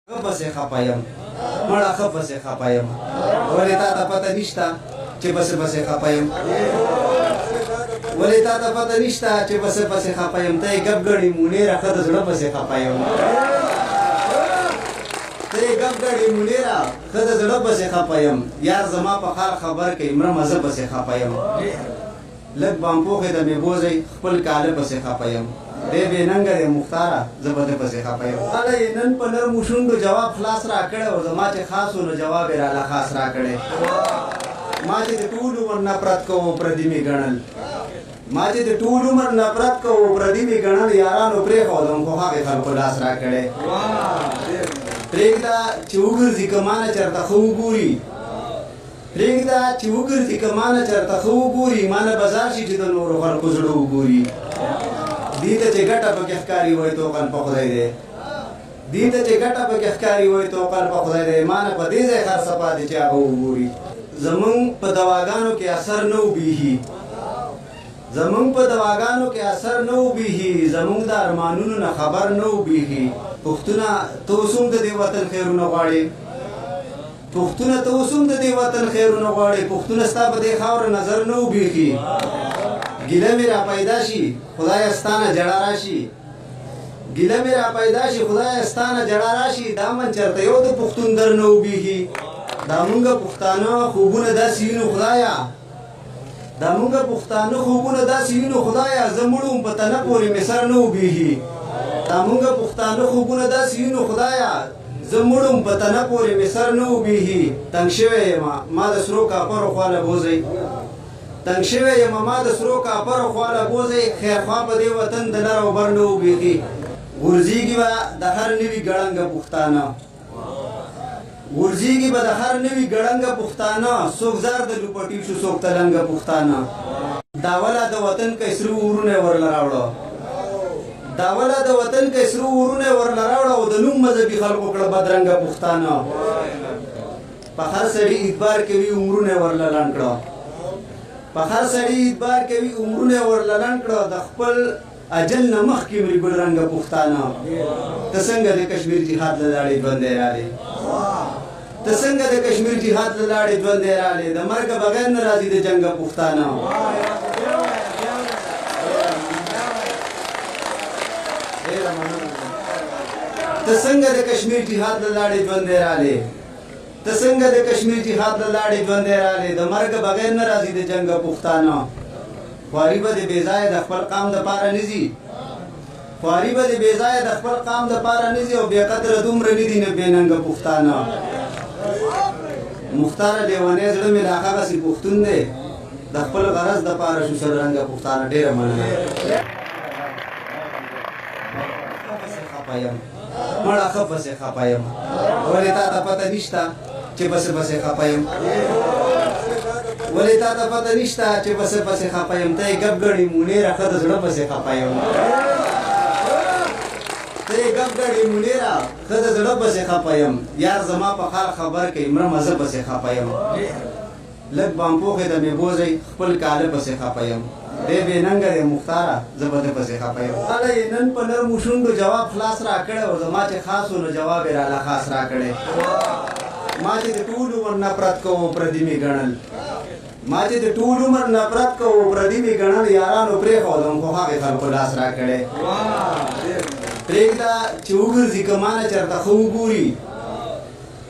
Base khapayam mara kha base khapayam wale ta pata nishta che base khapayam wale ta pata nishta che base khapayam tai gabgadi munera khada zura base khapayam tai gabgadi munera khada zura base khapayam yar zama pa khar khabar ke imra mazhab base khapayam lag bampo ke da me bozai khpal kale base khapayam دې بننګ مختاره زبده پسې خپایو اله نن په نر مشوندو جواب خلاص را کړه او زما چې خاصو نو جواب را لا خاص را کړه ما چې ټول عمر نفرت کو پردیمی غنل ما چې ټول عمر نفرت کو پردیمی غنل یارانو پرې خو دم خو هغه خلکو لاس را کړه پرېږدا چې وګرځي کمانه چرته خو ګوري پرېږدا چې وګرځي کمانه چرته خو ګوري مانه بازار شي چې د نور خلکو زړه وګوري دیته چې ګټه په ښکاری وای تو قن په خدای دی دیته چې ګټه په ښکاری وای تو قن په خدای دی مان په دې ځای خر صفا دي چې هغه وګوري زمون په دواګانو کې اثر نه وبېږي زمون په دواګانو کې اثر نه وبېږي زمون د ارمانونو نه خبر نه وبېږي پښتونه توسوم د دې وطن خیرونه غواړي پښتونه توسوم د دې وطن خیرونه غواړي پښتونه ستا په دې خاور نظر نه وبېږي गिला मेरा पैदाशी खुदाया स्थाना जड़ा राशि गिला मेरा पैदाशी खुदाया स्थाना जड़ा राशि दामन चरते यो तो पुख्तुन दर न उबीही दामुंगा पुख्ताना खूबुन दा सीनु खुदाया दामुंगा पुख्ताना खूबुन दा सीनु खुदाया जमुड़ुम पतना पोरी मिसर न उबीही दामुंगा पुख्ताना खूबुन दा सीनु खुदाया जमुड़ुम पतना पोरी मिसर न उबीही तंगशवे मा दसरो का पर ख्वाला बोझई تنگشوه یم ما د سرو کاپر خواله بوزي خیر خوا په دې وطن د لر او بر نو بیخي ورزيږي به د هر نوي ګړنګ پښتانه ورزيږي به د هر نوي ګړنګ پښتانه څوک زار د لوپټي شو څوک تلنګ پښتانه داوله د وطن کې سرو ورونه ورل راوړو داوله د وطن کې سرو ورونه ورل راوړو او د نوم مذهبي خلکو کړه بدرنګ پښتانه په هر سړي اعتبار کوي عمرونه ورل لاند کړه په هر سړي اعتبار کوي عمرونه ورللن کړه د خپل اجل نه مخکې مری ګل رنګ پښتانه ته څنګه د کشمیر جهاد له لاړې ژوندی راغلی ته څنګه د کشمیر جهاد له لاړې ژوندی راغلی د مرګ بغیر نه راځي د جنګ پښتانه ته څنګه د کشمیر جهاد له لاړې ژوندی راغلی ته څنګه د کشمیر جهاد له لاړې ژوندی راغلی د مرګ بغیر نه راځي د جنګ پښتانه خواري به د بې ځایه د خپل قام دپاره نه ځي خواري به د بې ځایه د خپل قام دپاره نه ځي او بې قدره دومره نه دي نه بې ننګه پښتانه مختاره لیونی زړه مې لا هغسې پښتون دی د خپل غرض دپاره شو سررنګه پښتانه ډېره مننه مړه ښه پسې خپایم ولې تا ته پته نشته چې پسې خپایم ولې تا ته پته نشته چې پسې خپایم ته یې ګبګړې مونیره ښه د زړه پسې خپایم ته یې ګبګړې مونیره ښه د زړه پسې خپایم یار زما په خال خبر کې عمره مزه پسې خپایم لږ بامپوخې د مې بوزئ خپل کاله پسې خپایم دې بننګ مختاره زبده پسې خپایو اله نن په نر مشوندو جواب خلاص را کړه او زما چې خاصو نو جواب را لا خاص را کړه ما چې ټول عمر نفرت کو پردیمی غنل ما چې ټول عمر نفرت کو پردیمی غنل یارانو پرې خو دم خو هغه خلکو لاس را کړه پرېږدا چې وګرځي کمانه چرته خو ګوري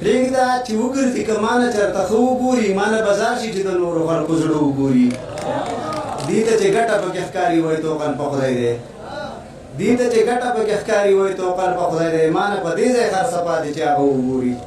پرېږدا چې وګرځي کمانه چرته خو ګوري مانه بازار شي چې د نور خلکو زړه وګوري دیته چې ګټه په ښکاری وای تو قن په خدای دی دیته چې ګټه په ښکاری وای تو قن په خدای دی مان په دې ځای خر صفا دي چې هغه وګوري